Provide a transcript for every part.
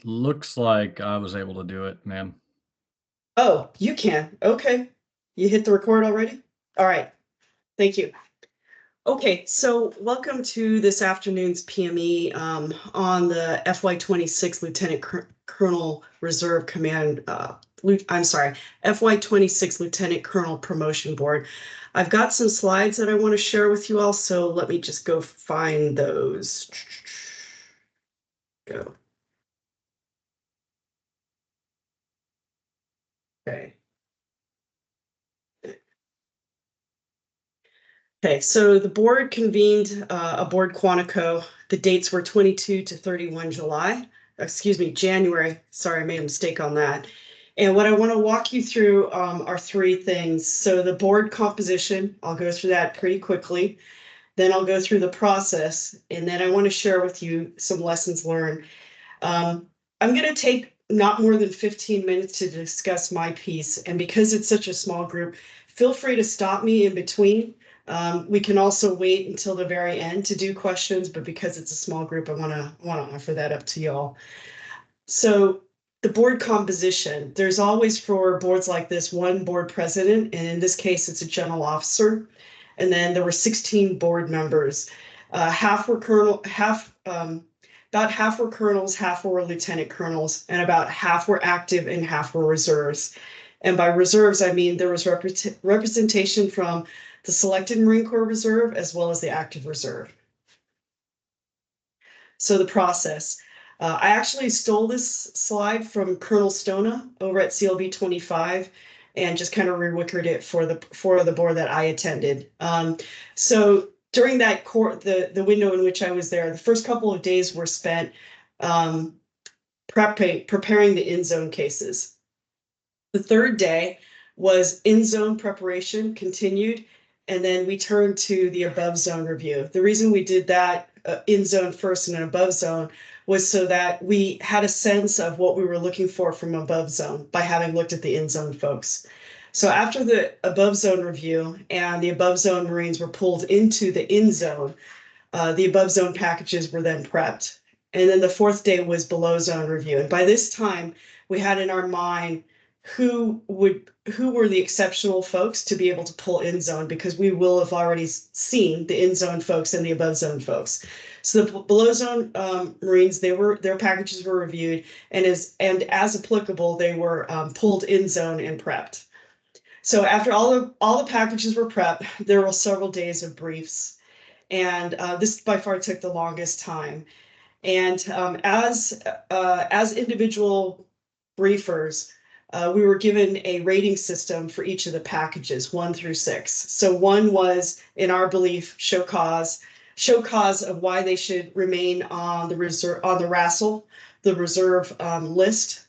Looks like I was able to do it, ma'am. Oh, you can. Okay. You hit the record already? All right. Thank you. Okay, so welcome to this afternoon's PME on the FY26 Colonel Reserve Command, I'm sorry, FY26 Lieutenant Colonel Promotion Board. I've got some slides that I want to share with you all, so let me just go find those. Go. Okay. Okay, so the board convened a board Quantico. The dates were 22 to 31 July, excuse me, January. Sorry, I made a mistake on that. And what I want to walk you through are three things. So the board composition, I'll go through that pretty quickly. Then I'll go through the process, and then I want to share with you some lessons learned. I'm going to take not more than 15 minutes to discuss my piece. And because it's such a small group, feel free to stop me in between. We can also wait until the very end to do questions, but because it's a small group, I want to offer that up to y'all. So the board composition, there's always for boards like this, one board president, and in this case, it's a general officer. And then there were 16 board members. Half were about half were colonels, half were lieutenant colonels, and about half were active and half were reserves. And by reserves, I mean there was representation from the selected Marine Corps Reserve as well as the active reserve. So the process. I actually stole this slide from Colonel Stona over at CLB 25 and just kind of rewickered it for the board that I attended. So during that the window in which I was there, the first couple of days were spent preparing the in-zone cases. The third day was in-zone preparation continued, and then we turned to the above zone review. The reason we did that in zone first and an above zone was so that we had a sense of what we were looking for from above zone by having looked at the in zone folks. So after the above zone review and the above zone Marines were pulled into the in zone, the above zone packages were then prepped. And then the fourth day was below zone review. And by this time, we had in our mind who were the exceptional folks to be able to pull in zone, because we will have already seen the in zone folks and the above zone folks. So the below zone Marines, their packages were reviewed, and as applicable, they were pulled in zone and prepped. So after all the packages were prepped, there were several days of briefs, and this by far took the longest time. And as individual briefers, we were given a rating system for each of the packages, 1 through 6. So 1 was, in our belief, show cause of why they should remain on the reserve, on the RASL, the reserve list.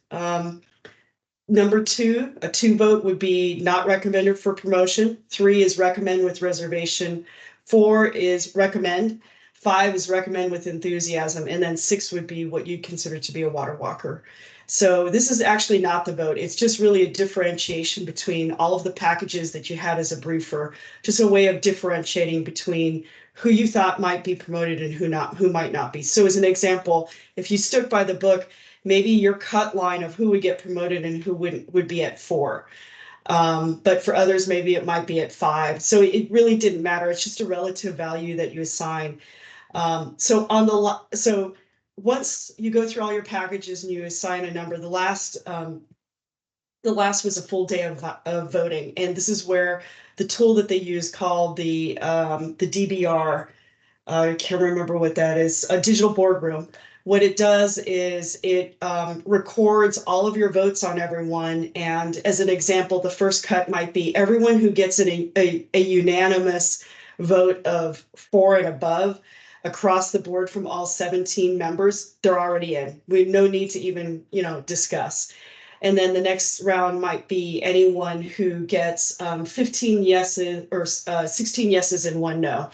Number 2, a 2 vote would be not recommended for promotion. 3 is recommend with reservation. 4 is recommend. 5 is recommend with enthusiasm, and then 6 would be what you'd consider to be a water walker. So this is actually not the vote. It's just really a differentiation between all of the packages that you had as a briefer, just a way of differentiating between who you thought might be promoted and who might not be. So as an example, if you stuck by the book, maybe your cut line of who would get promoted and who would be at 4. But for others, maybe it might be at 5. So it really didn't matter. It's just a relative value that you assign. So once you go through all your packages and you assign a number, the last was a full day of voting, and this is where the tool that they use called the DBR. I can't remember what that is. A digital boardroom. What it does is it records all of your votes on everyone. And as an example, the first cut might be everyone who gets a unanimous vote of 4 and above across the board from all 17 members, they're already in. We have no need to even, discuss. And then the next round might be anyone who gets 15 yeses or 16 yeses and 1 no.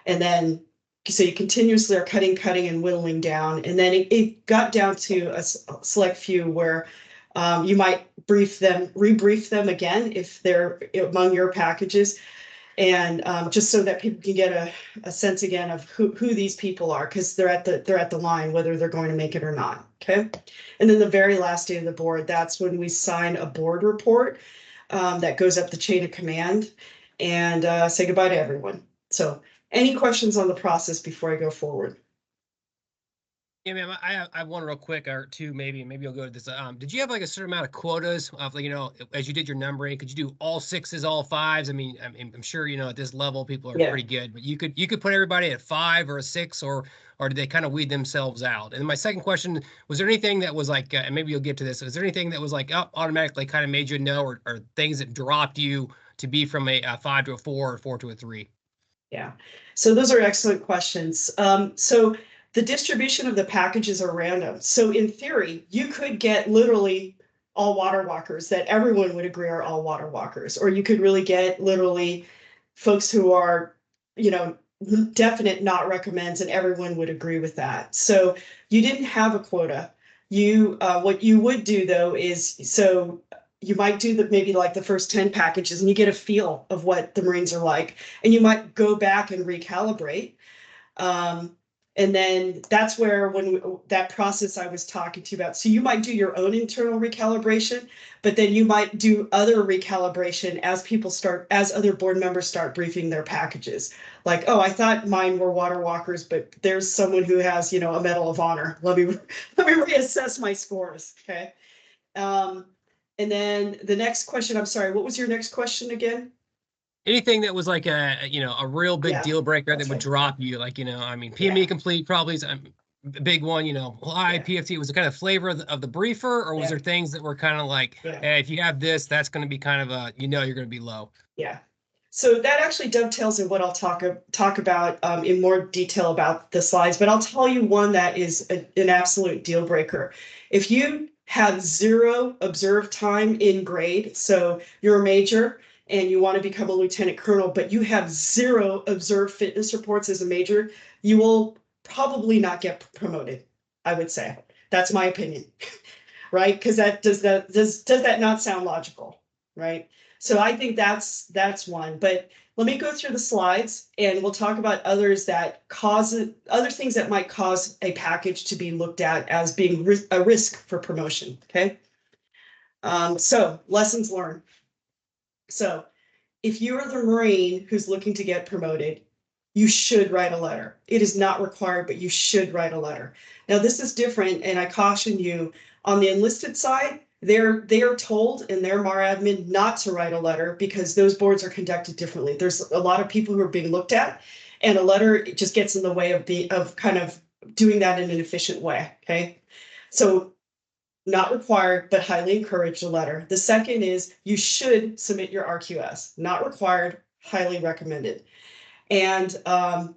And then, so you continuously are cutting and whittling down. And then it got down to a select few where you might rebrief them again if they're among your packages. And just so that people can get a sense again of who these people are, because they're at the line, whether they're going to make it or not. Okay. And then the very last day of the board, that's when we sign a board report that goes up the chain of command and say goodbye to everyone. So any questions on the process before I go forward? Yeah, ma'am, I have one real quick or two, maybe you'll go to this. Did you have like a certain amount of quotas of, like, as you did your numbering, could you do all sixes, all fives? I mean, I'm sure, at this level, people are Yeah. pretty good, but you could put everybody at 5 or a 6, or did they kind of weed themselves out? And my second question, was there anything that was like, and maybe you'll get to this, was there anything that was like, automatically kind of made you know, or things that dropped you to be from a 5 to a 4 or 4 to a 3? Yeah, so those are excellent questions. So the distribution of the packages are random. So in theory, you could get literally all water walkers that everyone would agree are all water walkers, or you could really get literally folks who are, definite not recommends, and everyone would agree with that. So you didn't have a quota. What you would do though is, so you might do maybe like the first 10 packages and you get a feel of what the Marines are like, and you might go back and recalibrate. And then that's where that process I was talking to you about. So you might do your own internal recalibration, but then you might do other recalibration as other board members start briefing their packages. Like, oh, I thought mine were water walkers, but there's someone who has, a Medal of Honor. Let me reassess my scores. Okay. And then the next question, I'm sorry, what was your next question again? Anything that was like a real big deal breaker that would drop you, like, I mean, PME complete probably is a big one, why PFT was the kind of flavor of the briefer, or was there things that were kind of like, hey, if you have this, that's going to be kind of you're going to be low? Yeah. So that actually dovetails in what I'll talk about in more detail about the slides, but I'll tell you one that is an absolute deal breaker. If you have 0 observed time in grade, so you're a major and you want to become a lieutenant colonel, but you have 0 observed fitness reports as a major, you will probably not get promoted, I would say. That's my opinion, right? Because does that not sound logical, right? So I think that's one. But let me go through the slides and we'll talk about other things that might cause a package to be looked at as being a risk for promotion. Okay. So lessons learned. So if you are the Marine who's looking to get promoted, you should write a letter. It is not required, but you should write a letter. Now this is different, and I caution you, on the enlisted side, they are told in their MAR admin not to write a letter because those boards are conducted differently. There's a lot of people who are being looked at, and a letter just gets in the way of kind of doing that in an efficient way. Okay, so not required, but highly encouraged a letter. The second is you should submit your RQS. Not required, highly recommended. And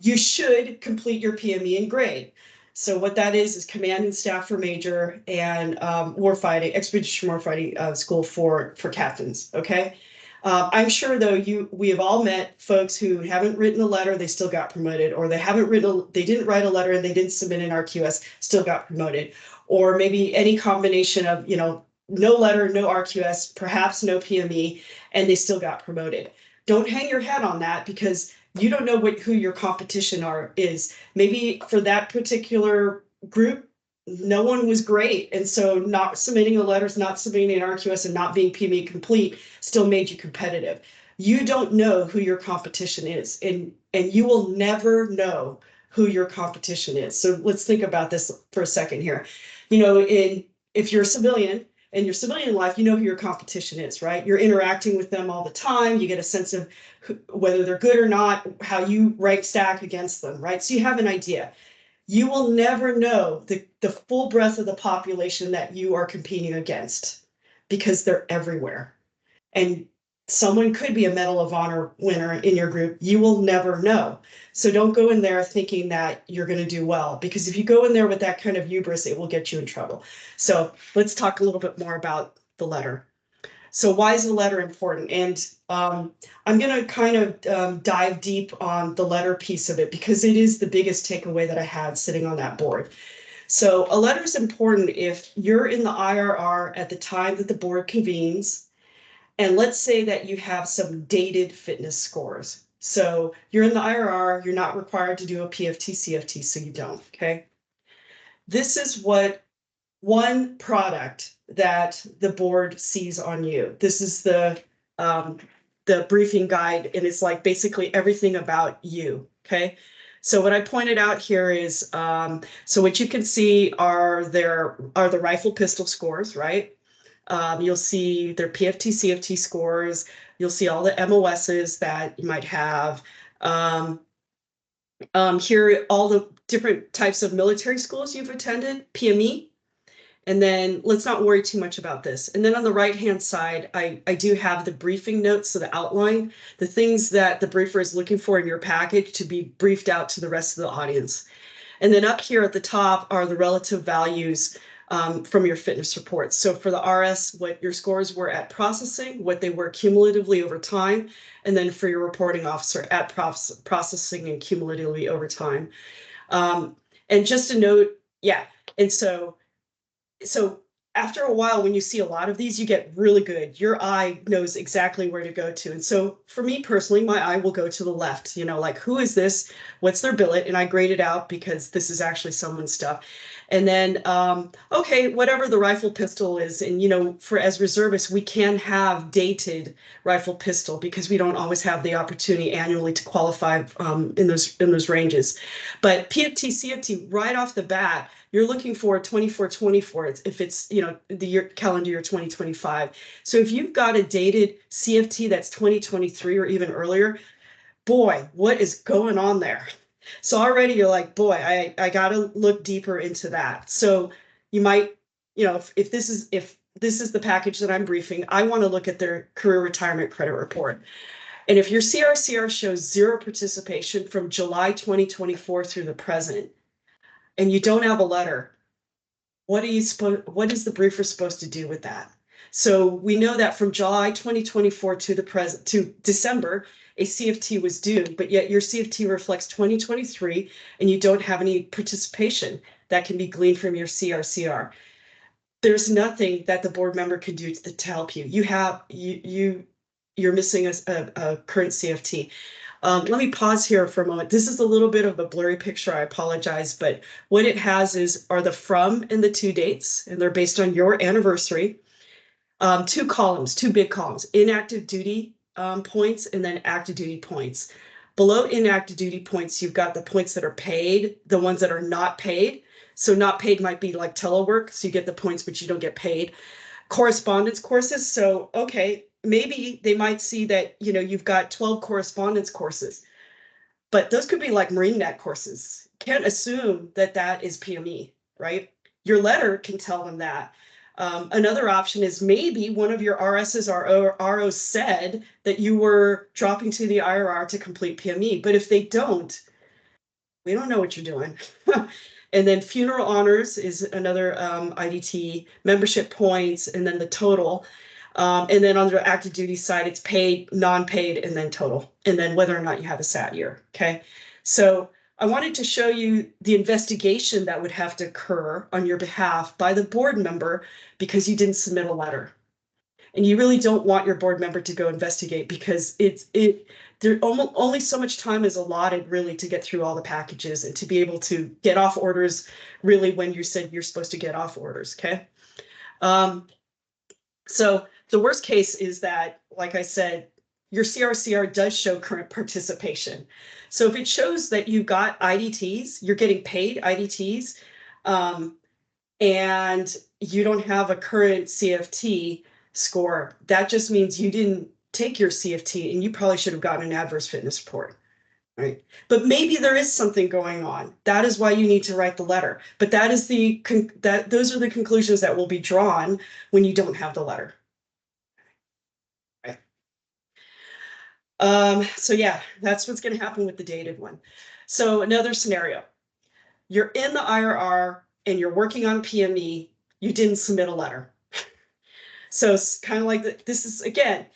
you should complete your PME and grade. So what that is command and staff for major, and warfighting, expedition warfighting school for captains. Okay. I'm sure though we have all met folks who haven't written a letter, they still got promoted, or they didn't write a letter and they didn't submit an RQS, still got promoted, or maybe any combination of, no letter, no RQS, perhaps no PME, and they still got promoted. Don't hang your head on that because you don't know who your competition is. Maybe for that particular group, no one was great. And so not submitting the letters, not submitting an RQS, and not being PME complete still made you competitive. You don't know who your competition is, and you will never know who your competition is. So let's think about this for a second here. If you're a civilian, in your civilian life, you know who your competition is, right? You're interacting with them all the time. You get a sense of whether they're good or not, how you rank stack against them, right? So you have an idea. You will never know the full breadth of the population that you are competing against because they're everywhere. And someone could be a Medal of Honor winner in your group. You will never know. So don't go in there thinking that you're going to do well, because if you go in there with that kind of hubris, it will get you in trouble. So let's talk a little bit more about the letter. So why is the letter important? And I'm going to kind of dive deep on the letter piece of it because it is the biggest takeaway that I had sitting on that board. So a letter is important if you're in the IRR at the time that the board convenes. And let's say that you have some dated fitness scores. So you're in the IRR, you're not required to do a PFT, CFT, so you don't, okay? This is what one product that the board sees on you. This is the briefing guide, and it's like basically everything about you, okay? So what I pointed out here is, so what you can see are the rifle pistol scores, right? You'll see their PFT, CFT scores. You'll see all the MOSs that you might have. Here, all the different types of military schools you've attended, PME. And then let's not worry too much about this. And then on the right-hand side, I do have the briefing notes, so the outline, the things that the briefer is looking for in your package to be briefed out to the rest of the audience. And then up here at the top are the relative values from your fitness reports. So for the RS, what your scores were at processing, what they were cumulatively over time, and then for your reporting officer at processing and cumulatively over time. And just a note, yeah, and so after a while, when you see a lot of these, you get really good. Your eye knows exactly where to go to. And so for me personally, my eye will go to the left, you know, like, who is this? What's their billet? And I grade it out because this is actually someone's stuff. And then, okay, whatever the rifle pistol is. And, you know, as reservists, we can have dated rifle pistol because we don't always have the opportunity annually to qualify in those ranges. But PFT, CFT, right off the bat, you're looking for 2424 if it's, you know, the calendar year 2025. So if you've got a dated CFT that's 2023 or even earlier, boy, what is going on there? So already you're like, boy, I got to look deeper into that. So you might, you know, if this is the package that I'm briefing, I want to look at their career retirement credit report. And if your CRCR shows zero participation from July 2024 through the present, and you don't have a letter, what is the briefer supposed to do with that? So we know that from July 2024 to the present, to December, a CFT was due, but yet your CFT reflects 2023 and you don't have any participation that can be gleaned from your CRCR. There's nothing that the board member can do to help you. You're missing a current CFT. Let me pause here for a moment. This is a little bit of a blurry picture. I apologize, but what it has are the from and the to dates, and they're based on your anniversary. Two columns, two big columns, inactive duty points and then active duty points. Below inactive duty points, you've got the points that are paid, the ones that are not paid. So not paid might be like telework, so you get the points, but you don't get paid. Correspondence courses, so okay, maybe they might see that, you know, you've got 12 correspondence courses, but those could be like MarineNet courses. Can't assume that that is PME, right? Your letter can tell them that. Another option is maybe one of your RSs or ROs said that you were dropping to the IRR to complete PME, but if they don't, we don't know what you're doing. And then funeral honors is another IDT, membership points, and then the total. And then on the active duty side, it's paid, non-paid, and then total, and then whether or not you have a SAT year, okay? So I wanted to show you the investigation that would have to occur on your behalf by the board member because you didn't submit a letter. And you really don't want your board member to go investigate because there only so much time is allotted really to get through all the packages and to be able to get off orders really when you said you're supposed to get off orders, okay? So the worst case is that, like I said, your CRCR does show current participation. So if it shows that you've got IDTs, you're getting paid IDTs, and you don't have a current CFT score, that just means you didn't take your CFT and you probably should have gotten an adverse fitness report, right? But maybe there is something going on. That is why you need to write the letter. But that is those are the conclusions that will be drawn when you don't have the letter. So yeah, that's what's going to happen with the dated one. So another scenario, you're in the IRR and you're working on PME, you didn't submit a letter. So it's kind of like this is again,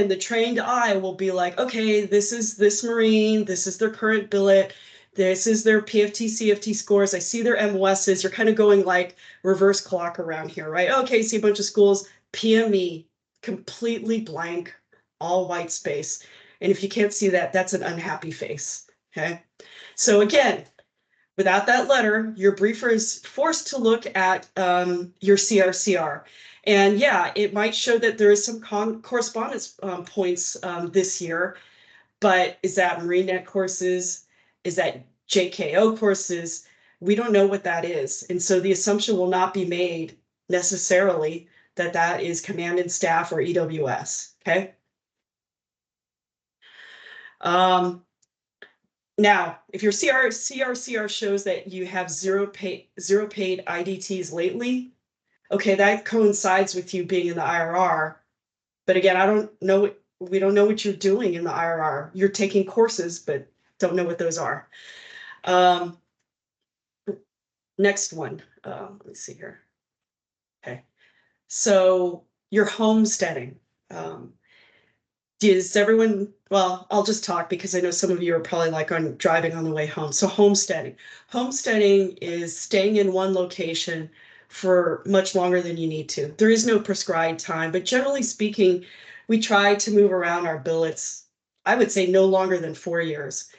the trained eye will be like, okay, this is this Marine, this is their current billet, this is their PFT, CFT scores, I see their MOSs, you're kind of going like reverse clock around here, right? Okay, see a bunch of schools, PME, completely blank, all white space. And if you can't see that, that's an unhappy face. Okay. So again, without that letter, your briefer is forced to look at your CRCR. And yeah, it might show that there is some correspondence points this year, but is that Marine Net courses? Is that JKO courses? We don't know what that is. And so the assumption will not be made necessarily that that is command and staff or EWS, okay? Now, if your CRCR shows that you have zero paid IDTs lately, okay, that coincides with you being in the IRR. But again, we don't know what you're doing in the IRR. You're taking courses, but don't know what those are. Next one, let me see here. Okay, so you're homesteading. Does everyone, well, I'll just talk because I know some of you are probably like driving on the way home. So homesteading. Homesteading is staying in one location for much longer than you need to. There is no prescribed time, but generally speaking, we try to move around our billets, I would say no longer than 4 years.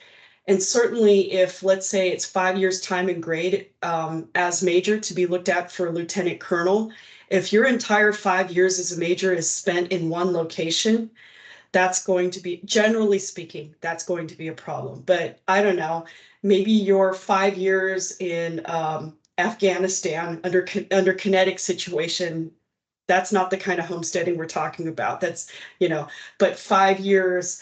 And certainly if, let's say it's 5 years time and grade as major to be looked at for lieutenant colonel, if your entire 5 years as a major is spent in one location, that's going to be, generally speaking, that's going to be a problem. But I don't know, maybe your 5 years in Afghanistan under kinetic situation, that's not the kind of homesteading we're talking about. That's, but 5 years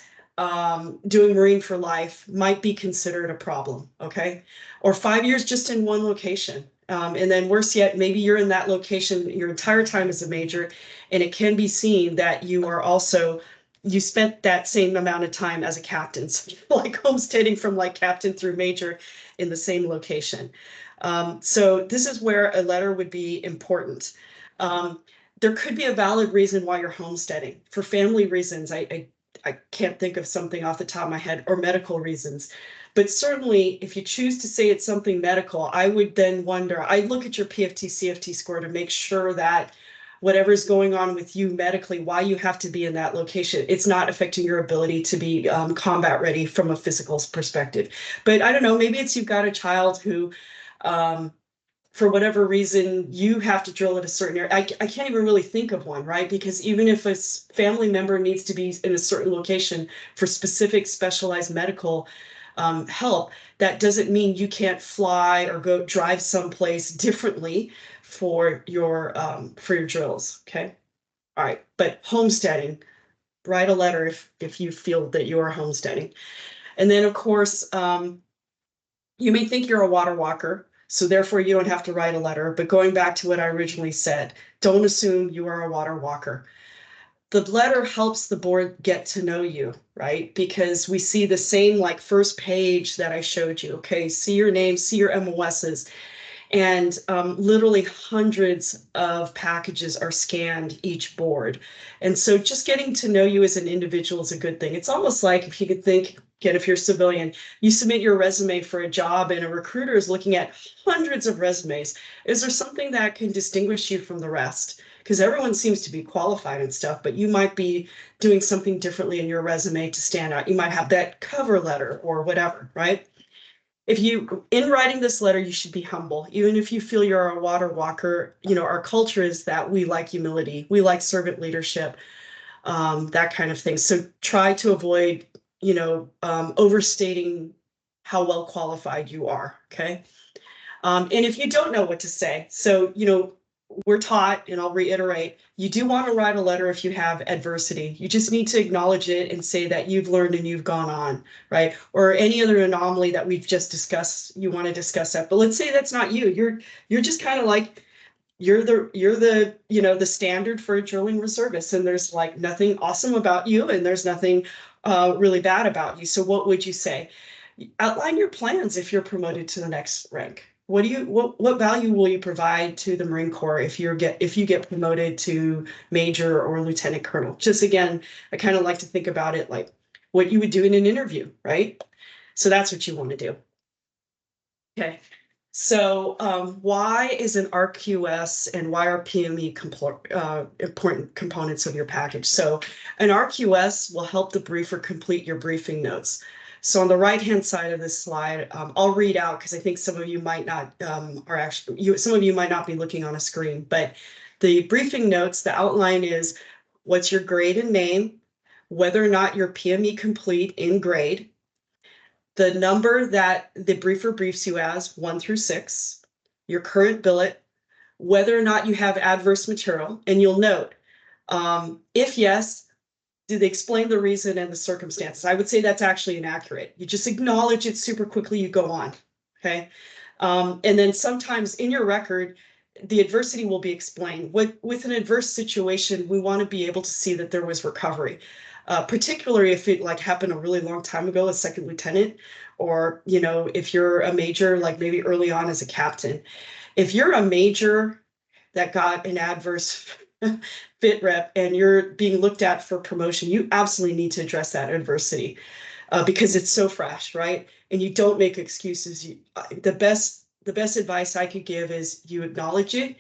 doing Marine for life might be considered a problem, okay? Or 5 years just in one location. And then worse yet, maybe you're in that location your entire time as a major, and it can be seen that you are also, you spent that same amount of time as a captain, so like homesteading from like captain through major in the same location. So this is where a letter would be important. There could be a valid reason why you're homesteading. For family reasons, I can't think of something off the top of my head, or medical reasons. But certainly, if you choose to say it's something medical, I would then wonder, I look at your PFT CFT score to make sure that whatever's going on with you medically, why you have to be in that location, it's not affecting your ability to be combat ready from a physical perspective. But I don't know, maybe it's you've got a child who, for whatever reason, you have to drill at a certain area. I can't even really think of one, right? Because even if a family member needs to be in a certain location for specific specialized medical help, that doesn't mean you can't fly or go drive someplace differently for your drills. Okay. All right. But homesteading, write a letter if you feel that you are homesteading. And then of course, you may think you're a water walker, so therefore you don't have to write a letter. But going back to what I originally said, don't assume you are a water walker. The letter helps the board get to know you, right? Because we see the same like first page that I showed you. Okay, see your name, see your MOSs, and literally hundreds of packages are scanned each board. And so just getting to know you as an individual is a good thing. It's almost like if you could think, again, if you're civilian, you submit your resume for a job and a recruiter is looking at hundreds of resumes. Is there something that can distinguish you from the rest? Because everyone seems to be qualified and stuff, but you might be doing something differently in your resume to stand out. You might have that cover letter or whatever, right? If you, in writing this letter, you should be humble. Even if you feel you're a water walker, our culture is that we like humility. We like servant leadership, that kind of thing. So try to avoid, overstating how well qualified you are, okay? And if you don't know what to say, so, we're taught, and I'll reiterate, you do want to write a letter if you have adversity. You just need to acknowledge it and say that you've learned and you've gone on, right? Or any other anomaly that we've just discussed, you want to discuss that. But let's say that's not you. You're just kind of like, you're the the standard for a drilling reservist, and there's like nothing awesome about you, and there's nothing really bad about you. So what would you say? Outline your plans if you're promoted to the next rank. What value will you provide to the Marine Corps if you get promoted to major or lieutenant colonel? Just again, I kind of like to think about it like what you would do in an interview, right? So that's what you want to do. Okay. So why is an RQS and why are PME important components of your package? So an RQS will help the briefer complete your briefing notes. So on the right-hand side of this slide, I'll read out because I think some of you might not some of you might not be looking on a screen, but the briefing notes, the outline is what's your grade and name, whether or not you're PME complete in grade, the number that the briefer briefs you as, 1 through 6, your current billet, whether or not you have adverse material, and you'll note, if yes, do they explain the reason and the circumstances? I would say that's actually inaccurate. You just acknowledge it super quickly, you go on, okay? And then sometimes in your record, the adversity will be explained. With an adverse situation, we want to be able to see that there was recovery. Particularly if it like happened a really long time ago as second lieutenant, or if you're a major, like maybe early on as a captain. If you're a major that got an adverse fit rep and you're being looked at for promotion, you absolutely need to address that adversity because it's so fresh, right? And you don't make excuses. The best advice I could give is you acknowledge it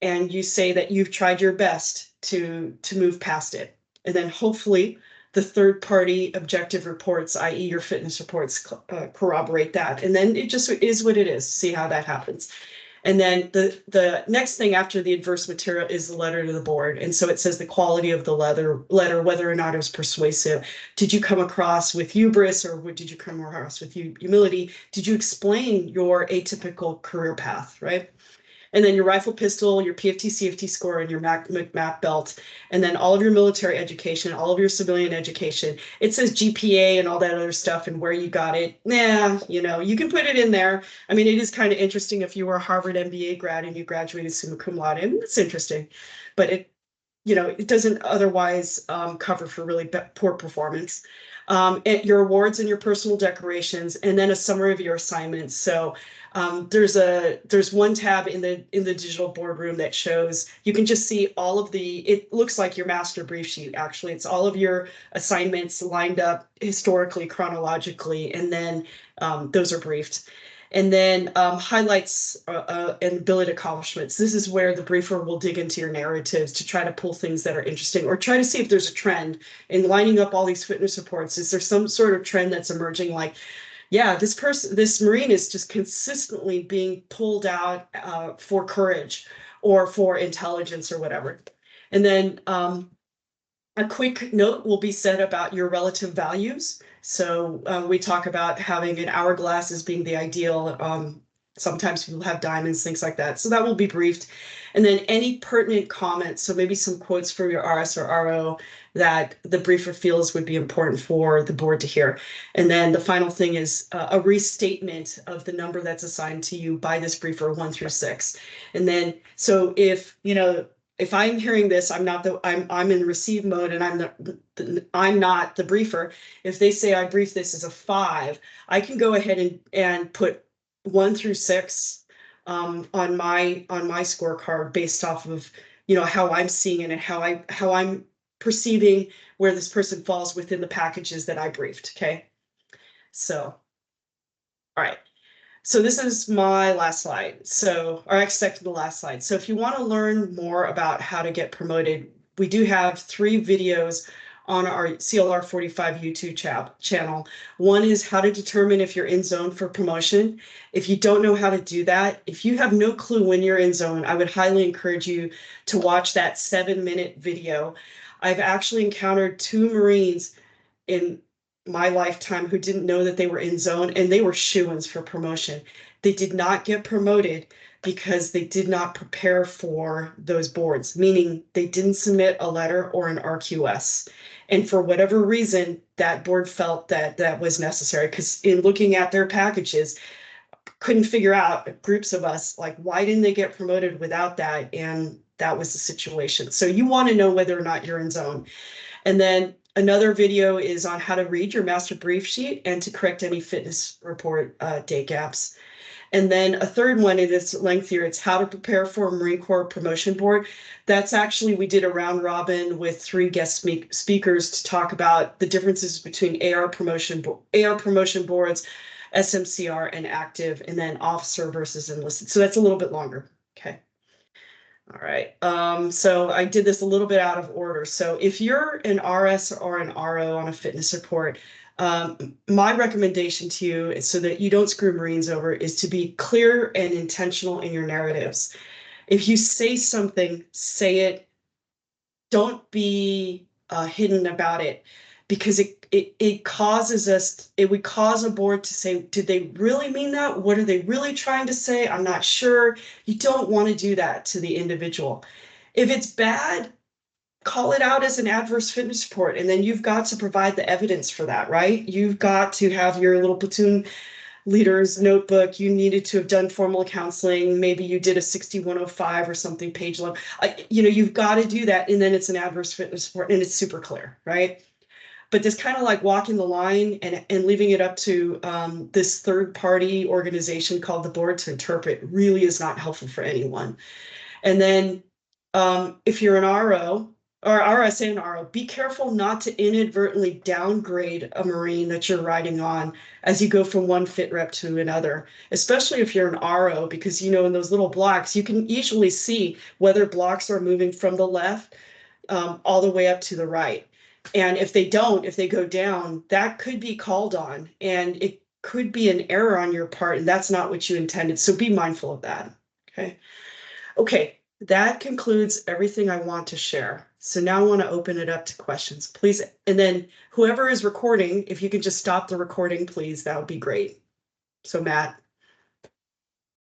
and you say that you've tried your best to move past it. And then hopefully the third party objective reports, i.e. your fitness reports, corroborate that. And then it just is what it is. See how that happens. And then the next thing after the adverse material is the letter to the board. And so it says the quality of the letter, whether or not it was persuasive. Did you come across with hubris or did you come across with humility? Did you explain your atypical career path, right? And then your rifle pistol, your PFT CFT score, and your MAP belt, and then all of your military education, all of your civilian education. It says GPA and all that other stuff and where you got it. Nah, you can put it in there. I mean, it is kind of interesting if you were a Harvard MBA grad and you graduated summa cum laude. I mean, it's interesting, but it doesn't otherwise cover for really poor performance. Your awards and your personal decorations, and then a summary of your assignments. So there's one tab in the digital boardroom that shows, you can just see all of it looks like your master brief sheet. Actually, it's all of your assignments lined up historically, chronologically, and then those are briefed. And then highlights and billet accomplishments. This is where the briefer will dig into your narratives to try to pull things that are interesting or try to see if there's a trend in lining up all these fitness reports. Is there some sort of trend that's emerging, like, yeah, this Marine is just consistently being pulled out for courage or for intelligence or whatever. And then a quick note will be said about your relative values. So we talk about having an hourglass as being the ideal. Sometimes people have diamonds, things like that. So that will be briefed. And then any pertinent comments, so maybe some quotes from your RS or RO that the briefer feels would be important for the board to hear. And then the final thing is a restatement of the number that's assigned to you by this briefer, 1 through 6. And then, so if I'm hearing this, I'm in receive mode and I'm not the briefer. If they say I brief this as a 5, I can go ahead and put 1 through 6 on my scorecard based off of how I'm seeing it and how I'm perceiving where this person falls within the packages that I briefed. Okay, so all right. So this is my last slide. So, or actually the last slide. So if you want to learn more about how to get promoted, we do have 3 videos on our CLR 45 YouTube channel. One is how to determine if you're in zone for promotion. If you don't know how to do that, if you have no clue when you're in zone, I would highly encourage you to watch that 7-minute video. I've actually encountered 2 Marines in my lifetime who didn't know that they were in zone, and they were shoo-ins for promotion. They did not get promoted because they did not prepare for those boards, meaning they didn't submit a letter or an RQS. And for whatever reason, that board felt that that was necessary, because in looking at their packages, couldn't figure out, groups of us, like, why didn't they get promoted without that? And that was the situation. So you want to know whether or not you're in zone. And then another video is on how to read your master brief sheet and to correct any fitness report date gaps. And then a third one, it is lengthier. It's how to prepare for a Marine Corps promotion board. That's actually, we did a round robin with 3 guest speakers to talk about the differences between AR promotion boards, SMCR and active, and then officer versus enlisted. So that's a little bit longer. Okay. All right. So I did this a little bit out of order. So if you're an RS or an RO on a fitness report, my recommendation to you is, so that you don't screw Marines over, is to be clear and intentional in your narratives. If you say something, say it. Don't be hidden about it, because it causes us, it would cause a board to say, did they really mean that? What are they really trying to say? I'm not sure. You don't want to do that to the individual. If it's bad, call it out as an adverse fitness report, and then you've got to provide the evidence for that, right? You've got to have your little platoon leader's notebook. You needed to have done formal counseling. Maybe you did a 6105 or something, page 11. You've got to do that, and then it's an adverse fitness report, and it's super clear, right? But this kind of like walking the line and leaving it up to this third-party organization called the board to interpret really is not helpful for anyone. And then if you're an RO, or RSA and RO, be careful not to inadvertently downgrade a Marine that you're riding on as you go from one fit rep to another, especially if you're an RO, because, in those little blocks, you can easily see whether blocks are moving from the left all the way up to the right. And if they don't, if they go down, that could be called on, and it could be an error on your part, and that's not what you intended. So be mindful of that. Okay, that concludes everything I want to share. So now I want to open it up to questions, please. And then whoever is recording, if you could just stop the recording, please, that would be great. So Matt.